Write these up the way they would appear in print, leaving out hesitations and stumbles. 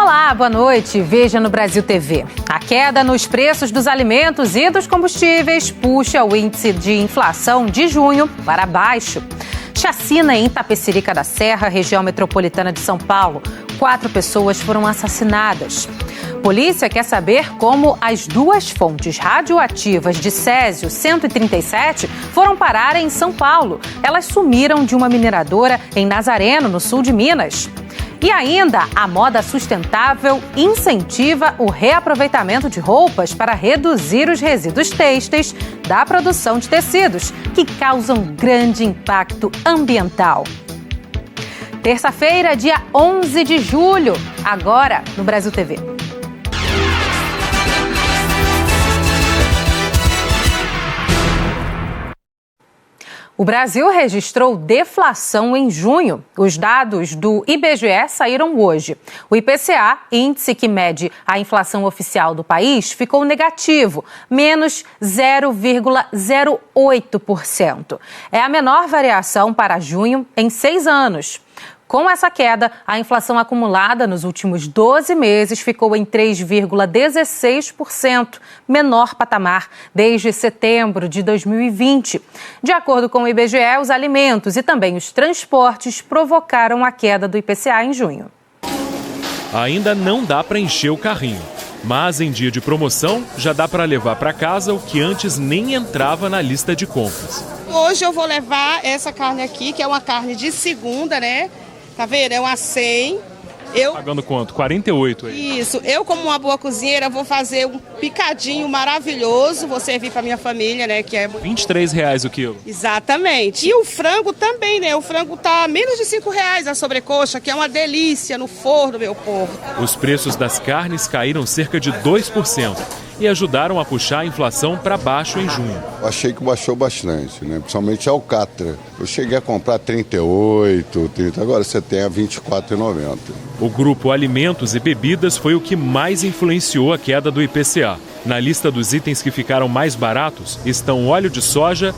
Olá, boa noite. Veja no Brasil TV. A queda nos preços dos alimentos e dos combustíveis puxa o índice de inflação de junho para baixo. Chacina em Itapecerica da Serra, região metropolitana de São Paulo. 4 pessoas foram assassinadas. Polícia quer saber como as 2 fontes radioativas de césio 137 foram parar em São Paulo. Elas sumiram de uma mineradora em Nazareno, no sul de Minas. E ainda, a moda sustentável incentiva o reaproveitamento de roupas para reduzir os resíduos têxteis da produção de tecidos, que causam grande impacto ambiental. Terça-feira, dia 11 de julho, agora no Brasil TV. O Brasil registrou deflação em junho. Os dados do IBGE saíram hoje. O IPCA, índice que mede a inflação oficial do país, ficou negativo, menos 0,08%. É a menor variação para junho em 6 anos. Com essa queda, a inflação acumulada nos últimos 12 meses ficou em 3,16%, menor patamar desde setembro de 2020. De acordo com o IBGE, os alimentos e também os transportes provocaram a queda do IPCA em junho. Ainda não dá para encher o carrinho, mas em dia de promoção já dá para levar para casa o que antes nem entrava na lista de compras. Hoje eu vou levar essa carne aqui, que é uma carne de segunda, né? Tá vendo? É uma 100. Pagando quanto? 48 aí. Isso. Eu, como uma boa cozinheira, vou fazer um picadinho maravilhoso. Vou servir para minha família, né? Que é R$23 o quilo. Exatamente. E o frango também, né? O frango tá menos de R$5 a sobrecoxa, que é uma delícia no forno, meu povo. Os preços das carnes caíram cerca de 2% e ajudaram a puxar a inflação para baixo em junho. Achei que baixou bastante, né? Principalmente a alcatra. Eu cheguei a comprar 38, 30, agora você tem a 24,90. O grupo Alimentos e Bebidas foi o que mais influenciou a queda do IPCA. Na lista dos itens que ficaram mais baratos estão o óleo de soja,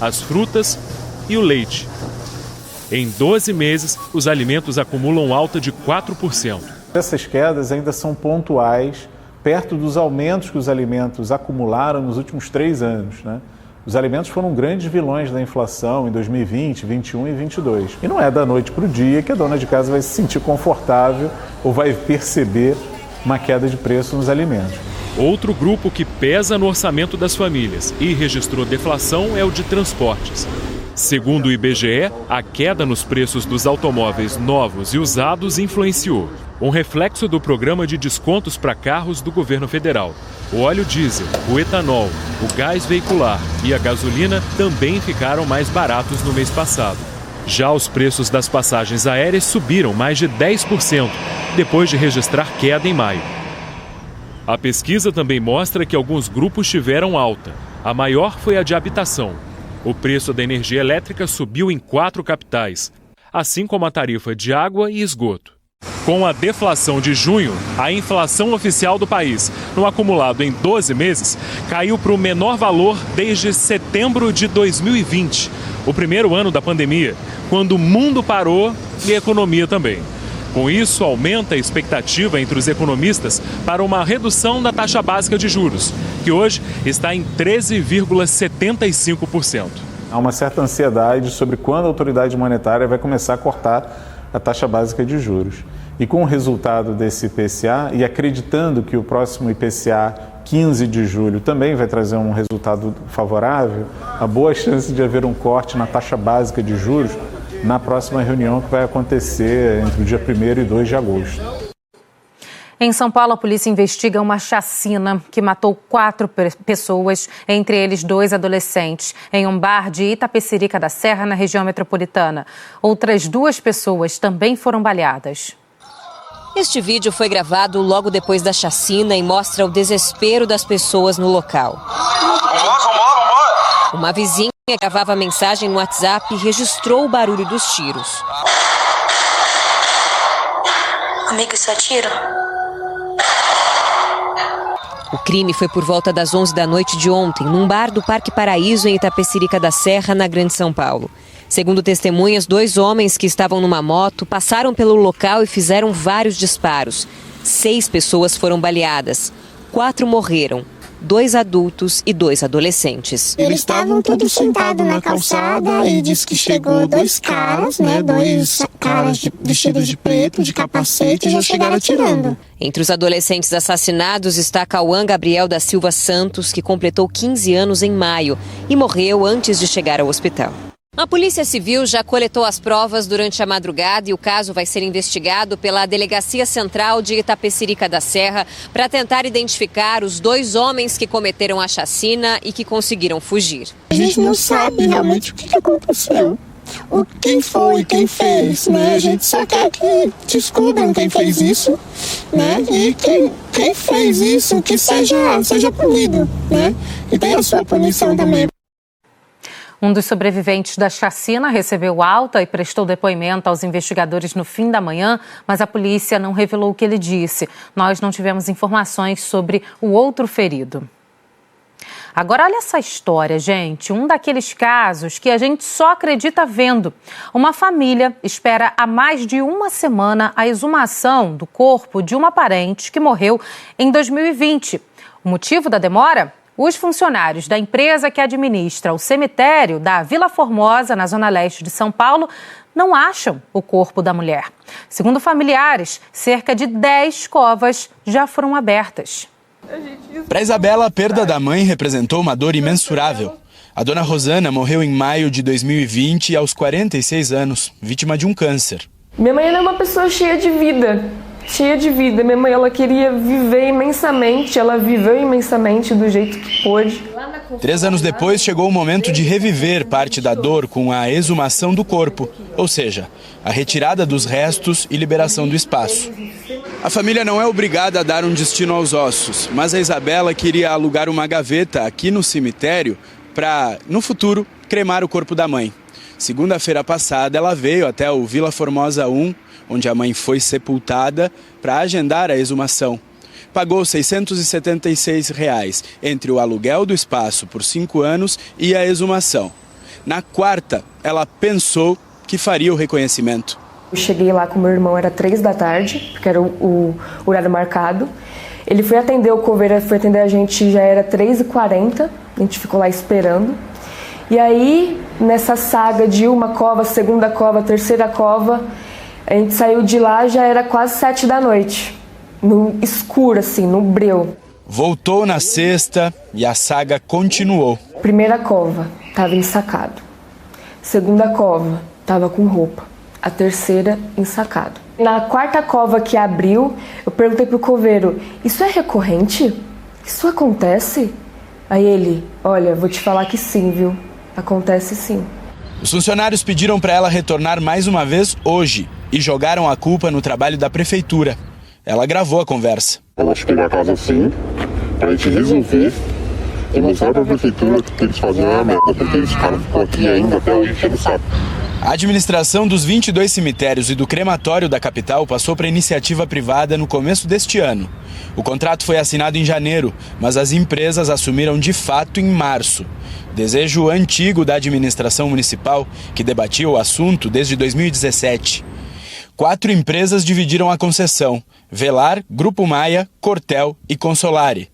as frutas e o leite. Em 12 meses, os alimentos acumulam alta de 4%. Essas quedas ainda são pontuais, perto dos aumentos que os alimentos acumularam nos últimos 3 anos, né? Os alimentos foram grandes vilões da inflação em 2020, 2021 e 2022. E não é da noite para o dia que a dona de casa vai se sentir confortável ou vai perceber uma queda de preço nos alimentos. Outro grupo que pesa no orçamento das famílias e registrou deflação é o de transportes. Segundo o IBGE, a queda nos preços dos automóveis novos e usados influenciou. Um reflexo do programa de descontos para carros do governo federal. O óleo diesel, o etanol, o gás veicular e a gasolina também ficaram mais baratos no mês passado. Já os preços das passagens aéreas subiram mais de 10%, depois de registrar queda em maio. A pesquisa também mostra que alguns grupos tiveram alta. A maior foi a de habitação. O preço da energia elétrica subiu em 4 capitais, assim como a tarifa de água e esgoto. Com a deflação de junho, a inflação oficial do país, no acumulado em 12 meses, caiu para o menor valor desde setembro de 2020, o primeiro ano da pandemia, quando o mundo parou e a economia também. Com isso, aumenta a expectativa entre os economistas para uma redução da taxa básica de juros, que hoje está em 13,75%. Há uma certa ansiedade sobre quando a autoridade monetária vai começar a cortar a taxa básica de juros. E com o resultado desse IPCA, e acreditando que o próximo IPCA 15 de julho também vai trazer um resultado favorável, há boa chance de haver um corte na taxa básica de juros na próxima reunião que vai acontecer entre o dia 1º e 2 de agosto. Em São Paulo, a polícia investiga uma chacina que matou 4 pessoas, entre eles 2 adolescentes, em um bar de Itapecerica da Serra, na região metropolitana. Outras 2 pessoas também foram baleadas. Este vídeo foi gravado logo depois da chacina e mostra o desespero das pessoas no local. Uma vizinha gravava a mensagem no WhatsApp e registrou o barulho dos tiros. Amigo, isso é tiro? O crime foi por volta das 11 da noite de ontem, num bar do Parque Paraíso, em Itapecerica da Serra, na Grande São Paulo. Segundo testemunhas, 2 homens que estavam numa moto passaram pelo local e fizeram vários disparos. 6 pessoas foram baleadas, 4 morreram, 2 adultos e 2 adolescentes. Eles estavam todos sentados na calçada e disse que chegou 2 caras, né? 2 caras vestidos de preto, de capacete, e já chegaram atirando. Entre os adolescentes assassinados está Cauã Gabriel da Silva Santos, que completou 15 anos em maio e morreu antes de chegar ao hospital. A Polícia Civil já coletou as provas durante a madrugada e o caso vai ser investigado pela Delegacia Central de Itapecerica da Serra para tentar identificar os 2 homens que cometeram a chacina e que conseguiram fugir. A gente não sabe realmente o que aconteceu, quem foi, quem fez, né? A gente só quer que descubram quem fez isso, né? E quem fez isso que seja punido, né? E tem a sua punição também. Um dos sobreviventes da chacina recebeu alta e prestou depoimento aos investigadores no fim da manhã, mas a polícia não revelou o que ele disse. Nós não tivemos informações sobre o outro ferido. Agora, olha essa história, gente. Um daqueles casos que a gente só acredita vendo. Uma família espera há mais de uma semana a exumação do corpo de uma parente que morreu em 2020. O motivo da demora? Os funcionários da empresa que administra o cemitério da Vila Formosa, na zona leste de São Paulo, não acham o corpo da mulher. Segundo familiares, cerca de 10 covas já foram abertas. Para Isabela, a perda da mãe representou uma dor imensurável. A dona Rosana morreu em maio de 2020 aos 46 anos, vítima de um câncer. Minha mãe era uma pessoa cheia de vida. Minha mãe, ela queria viver imensamente, ela viveu imensamente do jeito que pôde. 3 anos depois, chegou o momento de reviver parte da dor com a exumação do corpo, ou seja, a retirada dos restos e liberação do espaço. A família não é obrigada a dar um destino aos ossos, mas a Isabela queria alugar uma gaveta aqui no cemitério para, no futuro, cremar o corpo da mãe. Segunda-feira passada, ela veio até o Vila Formosa 1, onde a mãe foi sepultada, para agendar a exumação. Pagou R$ 676 entre o aluguel do espaço por 5 anos e a exumação. Na quarta, ela pensou que faria o reconhecimento. Eu cheguei lá com meu irmão, era 3 da tarde, porque era o horário marcado. Ele foi atender o coveiro, foi atender a gente, já era 3h40, a gente ficou lá esperando. E aí, nessa saga de uma cova, segunda cova, terceira cova, a gente saiu de lá, já era quase 7 da noite, no escuro assim, no breu. Voltou na sexta e a saga continuou. Primeira cova, estava ensacado. Segunda cova, estava com roupa. A terceira, ensacado. Na quarta cova que abriu, eu perguntei pro coveiro, isso é recorrente? Isso acontece? Aí ele, olha, vou te falar que sim, viu? Acontece sim. Os funcionários pediram para ela retornar mais uma vez hoje e jogaram a culpa no trabalho da prefeitura. Ela gravou a conversa. Eu acho que na casa assim, pra gente resolver e mostrar pra prefeitura que eles fazem uma merda, porque eles ficaram aqui ainda até hoje enchendo o saco. A administração dos 22 cemitérios e do crematório da capital passou para iniciativa privada no começo deste ano. O contrato foi assinado em janeiro, mas as empresas assumiram de fato em março. Desejo antigo da administração municipal, que debatia o assunto desde 2017. 4 empresas dividiram a concessão: Velar, Grupo Maia, Cortel e Consolare.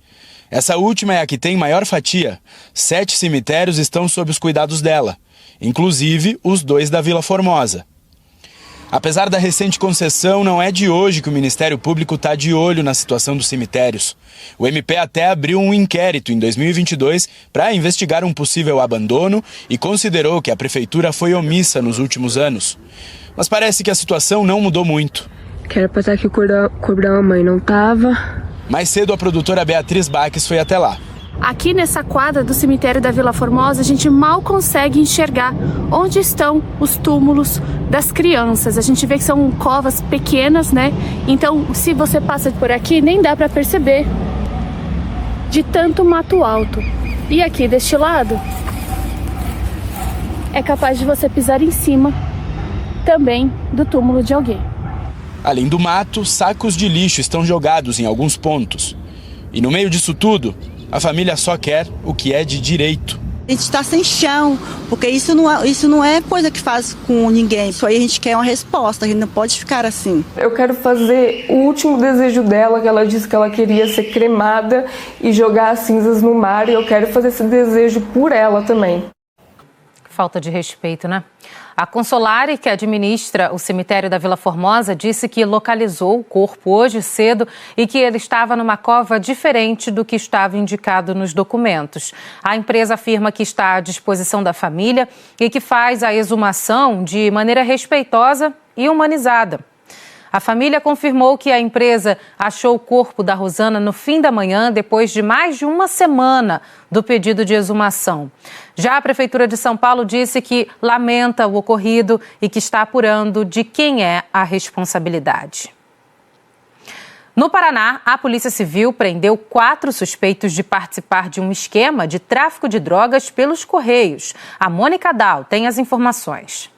Essa última é a que tem maior fatia. 7 cemitérios estão sob os cuidados dela, inclusive os 2 da Vila Formosa. Apesar da recente concessão, não é de hoje que o Ministério Público está de olho na situação dos cemitérios. O MP até abriu um inquérito em 2022 para investigar um possível abandono e considerou que a prefeitura foi omissa nos últimos anos. Mas parece que a situação não mudou muito. Que era pra estar aqui o corpo da mamãe, não tava. Mais cedo, a produtora Beatriz Baques foi até lá. Aqui nessa quadra do cemitério da Vila Formosa, a gente mal consegue enxergar onde estão os túmulos das crianças. A gente vê que são covas pequenas, né? Então, se você passa por aqui, nem dá para perceber de tanto mato alto. E aqui deste lado, é capaz de você pisar em cima também do túmulo de alguém. Além do mato, sacos de lixo estão jogados em alguns pontos. E no meio disso tudo, a família só quer o que é de direito. A gente está sem chão, porque isso não é coisa que faz com ninguém. Isso aí a gente quer uma resposta, a gente não pode ficar assim. Eu quero fazer o último desejo dela, que ela disse que ela queria ser cremada e jogar as cinzas no mar, e eu quero fazer esse desejo por ela também. Falta de respeito, né? A Consolare, que administra o cemitério da Vila Formosa, disse que localizou o corpo hoje cedo e que ele estava numa cova diferente do que estava indicado nos documentos. A empresa afirma que está à disposição da família e que faz a exumação de maneira respeitosa e humanizada. A família confirmou que a empresa achou o corpo da Rosana no fim da manhã, depois de mais de uma semana do pedido de exumação. Já a Prefeitura de São Paulo disse que lamenta o ocorrido e que está apurando de quem é a responsabilidade. No Paraná, a Polícia Civil prendeu 4 suspeitos de participar de um esquema de tráfico de drogas pelos Correios. A Mônica Dal tem as informações.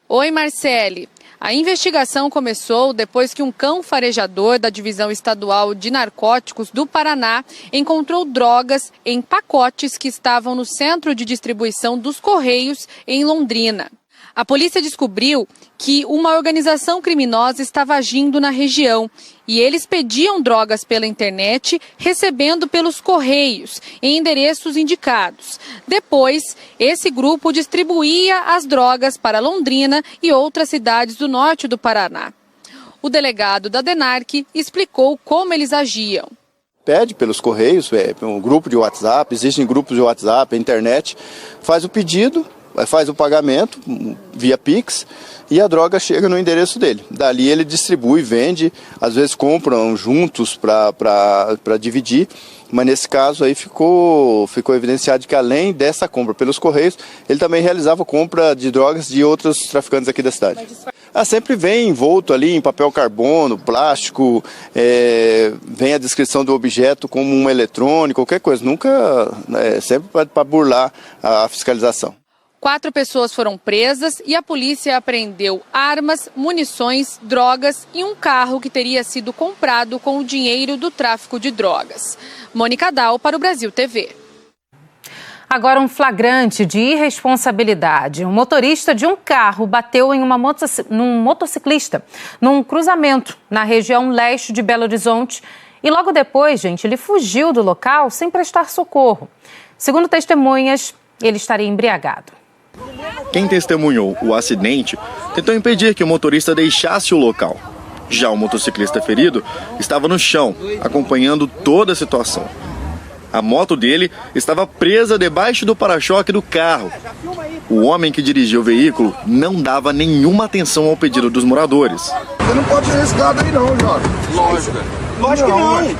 Oi, Marcele. A investigação começou depois que um cão farejador da Divisão Estadual de Narcóticos do Paraná encontrou drogas em pacotes que estavam no centro de distribuição dos Correios, em Londrina. A polícia descobriu que uma organização criminosa estava agindo na região e eles pediam drogas pela internet, recebendo pelos Correios, em endereços indicados. Depois, esse grupo distribuía as drogas para Londrina e outras cidades do norte do Paraná. O delegado da DENARC explicou como eles agiam. Pede pelos Correios, um grupo de WhatsApp, existem grupos de WhatsApp, a internet, faz o pedido, faz o pagamento via Pix e a droga chega no endereço dele. Dali ele distribui, vende, às vezes compram juntos para dividir, mas nesse caso aí ficou evidenciado que além dessa compra pelos Correios, ele também realizava compra de drogas de outros traficantes aqui da cidade. Sempre vem envolto ali em papel carbono, plástico, vem a descrição do objeto como um eletrônico, qualquer coisa, nunca, sempre para burlar a fiscalização. 4 pessoas foram presas e a polícia apreendeu armas, munições, drogas e um carro que teria sido comprado com o dinheiro do tráfico de drogas. Mônica Dal para o Brasil TV. Agora um flagrante de irresponsabilidade. Um motorista de um carro bateu em num motociclista num cruzamento na região leste de Belo Horizonte e logo depois, ele fugiu do local sem prestar socorro. Segundo testemunhas, ele estaria embriagado. Quem testemunhou o acidente tentou impedir que o motorista deixasse o local. Já o motociclista ferido estava no chão, acompanhando toda a situação. A moto dele estava presa debaixo do para-choque do carro. O homem que dirigia o veículo não dava nenhuma atenção ao pedido dos moradores. Você não pode ser esse gado aí não, Jorge. Lógico que não.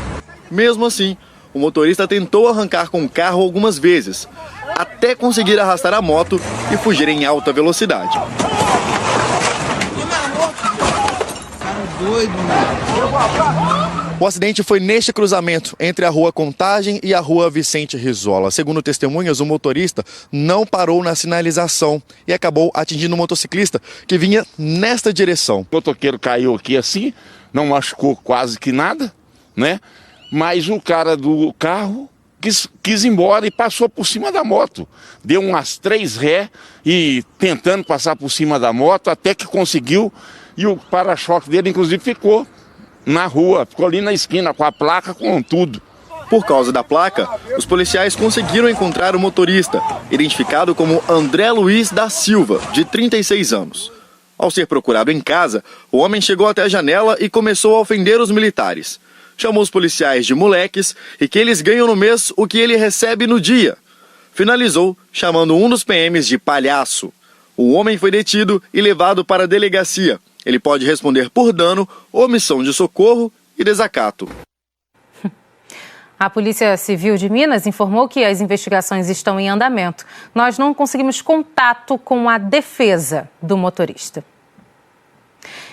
Mesmo assim, o motorista tentou arrancar com o carro algumas vezes, até conseguir arrastar a moto e fugir em alta velocidade. O acidente foi neste cruzamento entre a Rua Contagem e a Rua Vicente Rizola. Segundo testemunhas, o motorista não parou na sinalização e acabou atingindo o motociclista que vinha nesta direção. O motoqueiro caiu aqui assim, não machucou quase que nada, né? Mas o cara do carro quis ir embora e passou por cima da moto. Deu umas 3 ré e tentando passar por cima da moto até que conseguiu. E o para-choque dele, inclusive, ficou na rua, ficou ali na esquina com a placa, com tudo. Por causa da placa, os policiais conseguiram encontrar o motorista, identificado como André Luiz da Silva, de 36 anos. Ao ser procurado em casa, o homem chegou até a janela e começou a ofender os militares. Chamou os policiais de moleques e que eles ganham no mês o que ele recebe no dia. Finalizou chamando um dos PMs de palhaço. O homem foi detido e levado para a delegacia. Ele pode responder por dano, omissão de socorro e desacato. A Polícia Civil de Minas informou que as investigações estão em andamento. Nós não conseguimos contato com a defesa do motorista.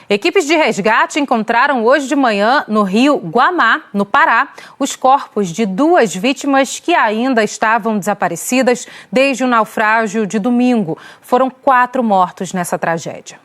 Equipes de resgate encontraram hoje de manhã no rio Guamá, no Pará, os corpos de 2 vítimas que ainda estavam desaparecidas desde o naufrágio de domingo. Foram 4 mortos nessa tragédia.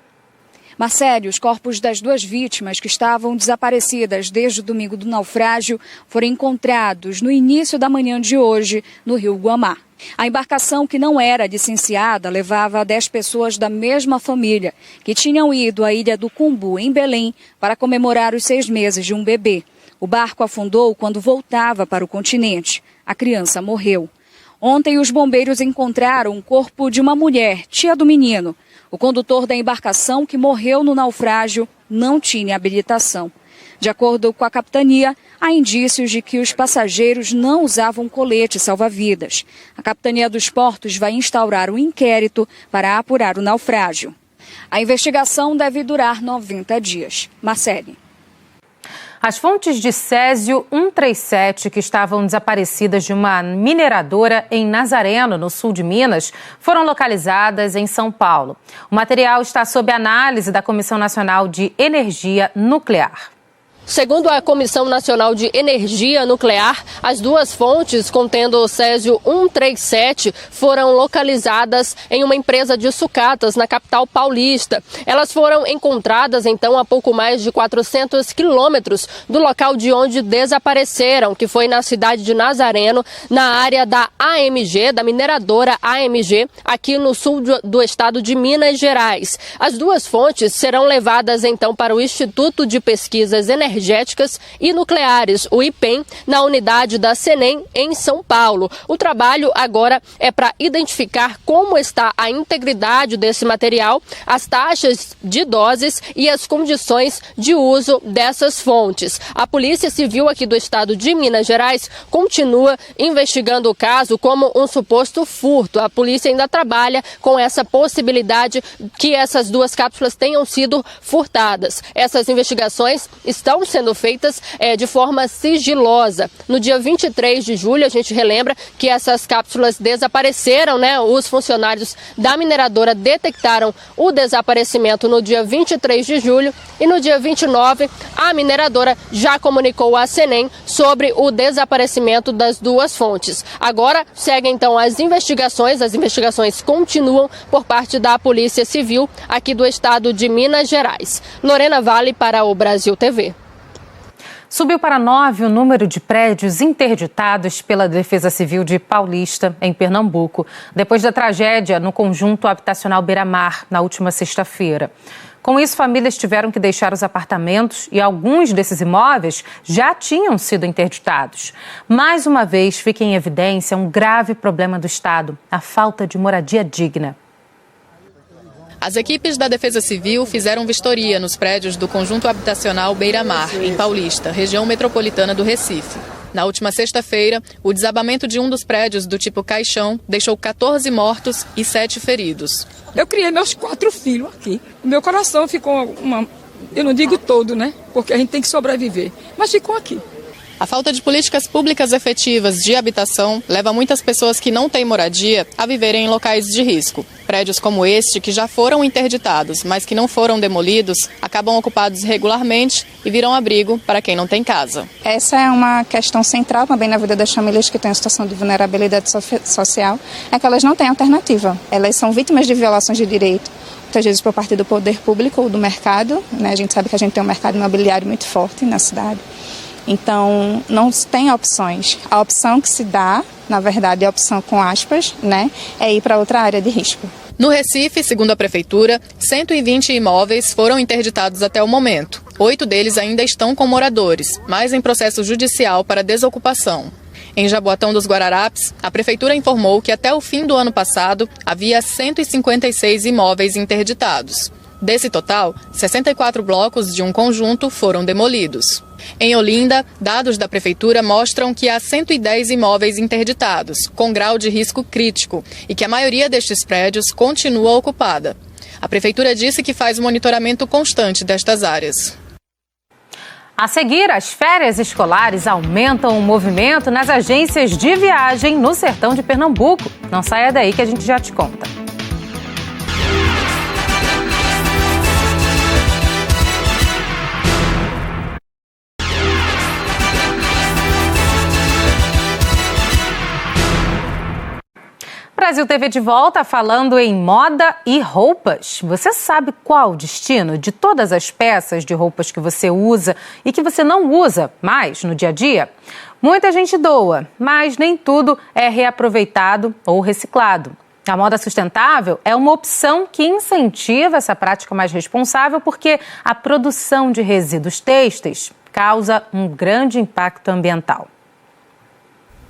Marcele, os corpos das 2 vítimas que estavam desaparecidas desde o domingo do naufrágio foram encontrados no início da manhã de hoje no Rio Guamá. A embarcação, que não era licenciada, levava 10 pessoas da mesma família, que tinham ido à Ilha do Cumbu, em Belém, para comemorar os 6 meses de um bebê. O barco afundou quando voltava para o continente. A criança morreu. Ontem, os bombeiros encontraram o corpo de uma mulher, tia do menino. O condutor da embarcação, que morreu no naufrágio, não tinha habilitação. De acordo com a capitania, há indícios de que os passageiros não usavam colete salva-vidas. A Capitania dos Portos vai instaurar um inquérito para apurar o naufrágio. A investigação deve durar 90 dias. Marcele. As fontes de césio 137, que estavam desaparecidas de uma mineradora em Nazareno, no sul de Minas, foram localizadas em São Paulo. O material está sob análise da Comissão Nacional de Energia Nuclear. Segundo a Comissão Nacional de Energia Nuclear, as 2 fontes contendo o césio 137 foram localizadas em uma empresa de sucatas na capital paulista. Elas foram encontradas, então, a pouco mais de 400 quilômetros do local de onde desapareceram, que foi na cidade de Nazareno, na área da AMG, da mineradora AMG, aqui no sul do estado de Minas Gerais. As 2 fontes serão levadas, então, para o Instituto de Pesquisas Energéticas e Nucleares, o IPEN, na unidade da CENEM, em São Paulo. O trabalho agora é para identificar como está a integridade desse material, as taxas de doses e as condições de uso dessas fontes. A Polícia Civil aqui do estado de Minas Gerais continua investigando o caso como um suposto furto. A polícia ainda trabalha com essa possibilidade que essas 2 cápsulas tenham sido furtadas. Essas investigações estão sendo feitas de forma sigilosa. No dia 23 de julho, a gente relembra que essas cápsulas desapareceram, né? Os funcionários da mineradora detectaram o desaparecimento no dia 23 de julho e no dia 29 a mineradora já comunicou à CENEM sobre o desaparecimento das 2 fontes. Agora seguem então as investigações continuam por parte da Polícia Civil aqui do estado de Minas Gerais. Lorena Vale para o Brasil TV. Subiu para 9 o número de prédios interditados pela Defesa Civil de Paulista, em Pernambuco, depois da tragédia no conjunto habitacional Beira-Mar, na última sexta-feira. Com isso, famílias tiveram que deixar os apartamentos e alguns desses imóveis já tinham sido interditados. Mais uma vez, fica em evidência um grave problema do Estado, a falta de moradia digna. As equipes da Defesa Civil fizeram vistoria nos prédios do conjunto habitacional Beira-Mar, em Paulista, região metropolitana do Recife. Na última sexta-feira, o desabamento de um dos prédios do tipo caixão deixou 14 mortos e 7 feridos. Eu criei meus 4 filhos aqui. Meu coração ficou eu não digo todo, né? Porque a gente tem que sobreviver, mas ficou aqui. A falta de políticas públicas efetivas de habitação leva muitas pessoas que não têm moradia a viverem em locais de risco. Prédios como este, que já foram interditados, mas que não foram demolidos, acabam ocupados regularmente e viram abrigo para quem não tem casa. Essa é uma questão central também na vida das famílias que estão em situação de vulnerabilidade social, é que elas não têm alternativa. Elas são vítimas de violações de direito, muitas vezes por parte do poder público ou do mercado, né? A gente sabe que a gente tem um mercado imobiliário muito forte na cidade. Então, não tem opções. A opção que se dá, na verdade, a opção com aspas, né, é ir para outra área de risco. No Recife, segundo a Prefeitura, 120 imóveis foram interditados até o momento. 8 deles ainda estão com moradores, mas em processo judicial para desocupação. Em Jaboatão dos Guararapes, a Prefeitura informou que até o fim do ano passado havia 156 imóveis interditados. Desse total, 64 blocos de um conjunto foram demolidos. Em Olinda, dados da Prefeitura mostram que há 110 imóveis interditados, com grau de risco crítico, e que a maioria destes prédios continua ocupada. A Prefeitura disse que faz monitoramento constante destas áreas. A seguir, as férias escolares aumentam o movimento nas agências de viagem no sertão de Pernambuco. Não saia daí que a gente já te conta. Brasil TV de volta falando em moda e roupas. Você sabe qual o destino de todas as peças de roupas que você usa e que você não usa mais no dia a dia? Muita gente doa, mas nem tudo é reaproveitado ou reciclado. A moda sustentável é uma opção que incentiva essa prática mais responsável porque a produção de resíduos têxteis causa um grande impacto ambiental.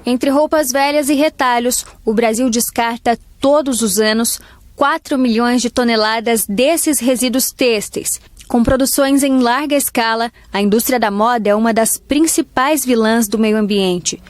Entre roupas velhas e retalhos, o Brasil descarta todos os anos 4 milhões de toneladas desses resíduos têxteis. Com produções em larga escala, a indústria da moda é uma das principais vilãs do meio ambiente.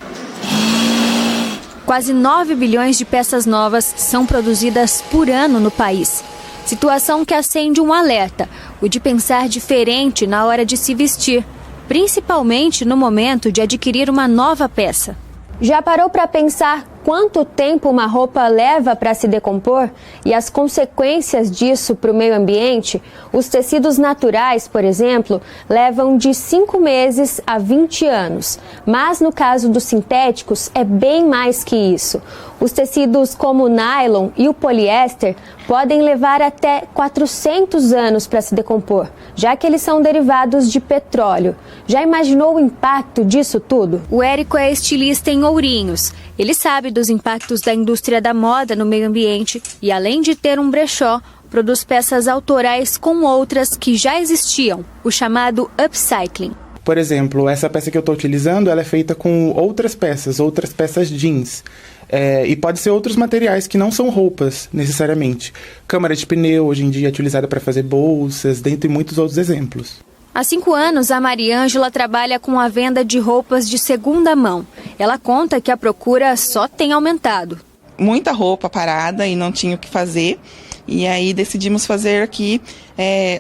Quase 9 bilhões de peças novas são produzidas por ano no país. Situação que acende um alerta, o de pensar diferente na hora de se vestir, principalmente no momento de adquirir uma nova peça. Já parou para pensar quanto tempo uma roupa leva para se decompor e as consequências disso para o meio ambiente? Os tecidos naturais, por exemplo, levam de 5 meses a 20 anos. Mas no caso dos sintéticos é bem mais que isso. Os tecidos como o nylon e o poliéster podem levar até 400 anos para se decompor, já que eles são derivados de petróleo. Já imaginou o impacto disso tudo? O Érico é estilista em Ourinhos. Ele sabe dos impactos da indústria da moda no meio ambiente e, além de ter um brechó, produz peças autorais com outras que já existiam, o chamado upcycling. Por exemplo, essa peça que eu estou utilizando, ela é feita com outras peças jeans. E pode ser outros materiais que não são roupas, necessariamente. Câmara de pneu, hoje em dia, é utilizada para fazer bolsas, dentre muitos outros exemplos. Há 5 anos, a Mariângela trabalha com a venda de roupas de segunda mão. Ela conta que a procura só tem aumentado. Muita roupa parada e não tinha o que fazer. E aí decidimos fazer aqui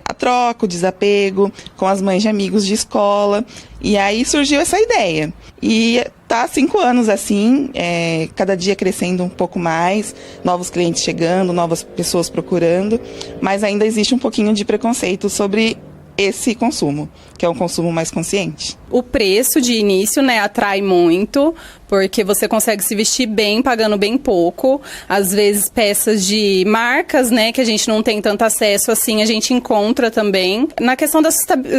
a troca, o desapego com as mães de amigos de escola. E aí surgiu essa ideia. E tá há 5 anos assim, cada dia crescendo um pouco mais, novos clientes chegando, novas pessoas procurando. Mas ainda existe um pouquinho de preconceito sobre esse consumo, que é um consumo mais consciente. O preço de início, atrai muito, porque você consegue se vestir bem, pagando bem pouco. Às vezes peças de marcas, que a gente não tem tanto acesso assim, a gente encontra também. Na questão da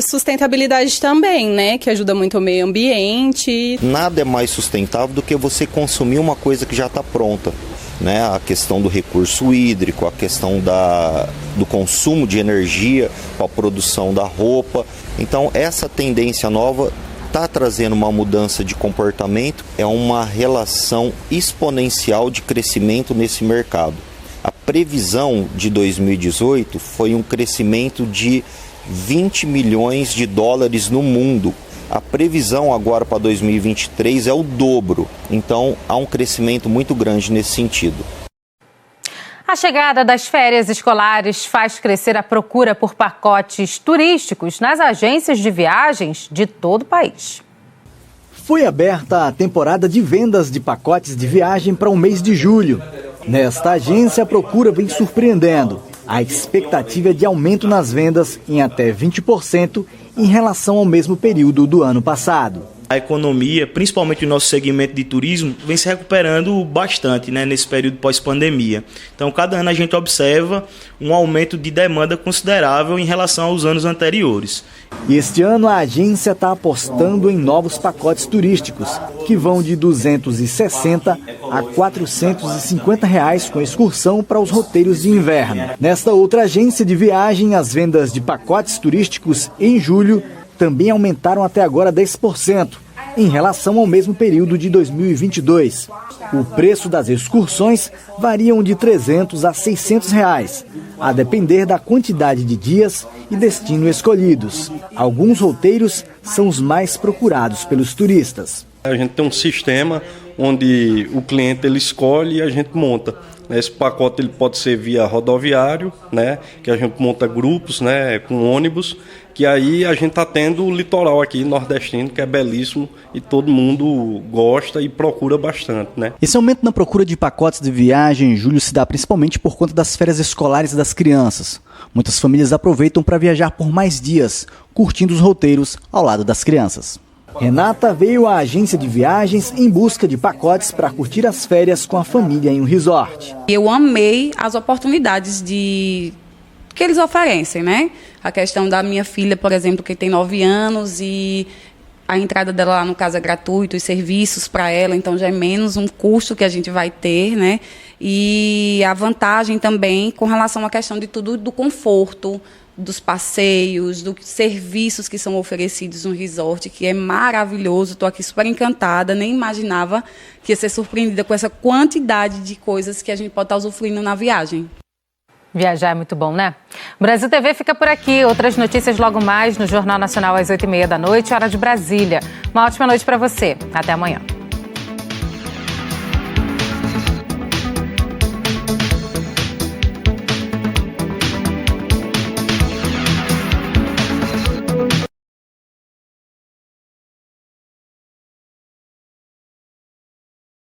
sustentabilidade também, que ajuda muito o meio ambiente. Nada é mais sustentável do que você consumir uma coisa que já está pronta. A questão do recurso hídrico, a questão do consumo de energia para a produção da roupa. Então, essa tendência nova está trazendo uma mudança de comportamento, é uma relação exponencial de crescimento nesse mercado. A previsão de 2018 foi um crescimento de 20 milhões de dólares no mundo. A previsão agora para 2023 é o dobro, então há um crescimento muito grande nesse sentido. A chegada das férias escolares faz crescer a procura por pacotes turísticos nas agências de viagens de todo o país. Foi aberta a temporada de vendas de pacotes de viagem para o mês de julho. Nesta agência, a procura vem surpreendendo. A expectativa é de aumento nas vendas em até 20% em relação ao mesmo período do ano passado. A economia, principalmente o nosso segmento de turismo, vem se recuperando bastante nesse período pós-pandemia. Então, cada ano a gente observa um aumento de demanda considerável em relação aos anos anteriores. E este ano a agência está apostando em novos pacotes turísticos, que vão de R$ 260 a R$ 450 com excursão para os roteiros de inverno. Nesta outra agência de viagem, as vendas de pacotes turísticos em julho também aumentaram até agora 10% em relação ao mesmo período de 2022. O preço das excursões variam de R$ 300 a R$ 600, a depender da quantidade de dias e destino escolhidos. Alguns roteiros são os mais procurados pelos turistas. A gente tem um sistema onde o cliente ele escolhe e a gente monta. Esse pacote ele pode ser via rodoviário, que a gente monta grupos, com ônibus, que aí a gente está tendo o litoral aqui nordestino, que é belíssimo e todo mundo gosta e procura bastante. Esse aumento na procura de pacotes de viagem em julho se dá principalmente por conta das férias escolares das crianças. Muitas famílias aproveitam para viajar por mais dias, curtindo os roteiros ao lado das crianças. Renata veio à agência de viagens em busca de pacotes para curtir as férias com a família em um resort. Eu amei as oportunidades que eles oferecem, né? A questão da minha filha, por exemplo, que tem 9 anos e a entrada dela lá no caso é gratuito, os serviços para ela, então já é menos um custo que a gente vai ter, né? E a vantagem também com relação à questão de tudo, do conforto, dos passeios, dos serviços que são oferecidos no resort, que é maravilhoso. Estou aqui super encantada, nem imaginava que ia ser surpreendida com essa quantidade de coisas que a gente pode estar usufruindo na viagem. Viajar é muito bom, né? Brasil TV fica por aqui. Outras notícias logo mais no Jornal Nacional às 8h30 da noite, hora de Brasília. Uma ótima noite para você. Até amanhã.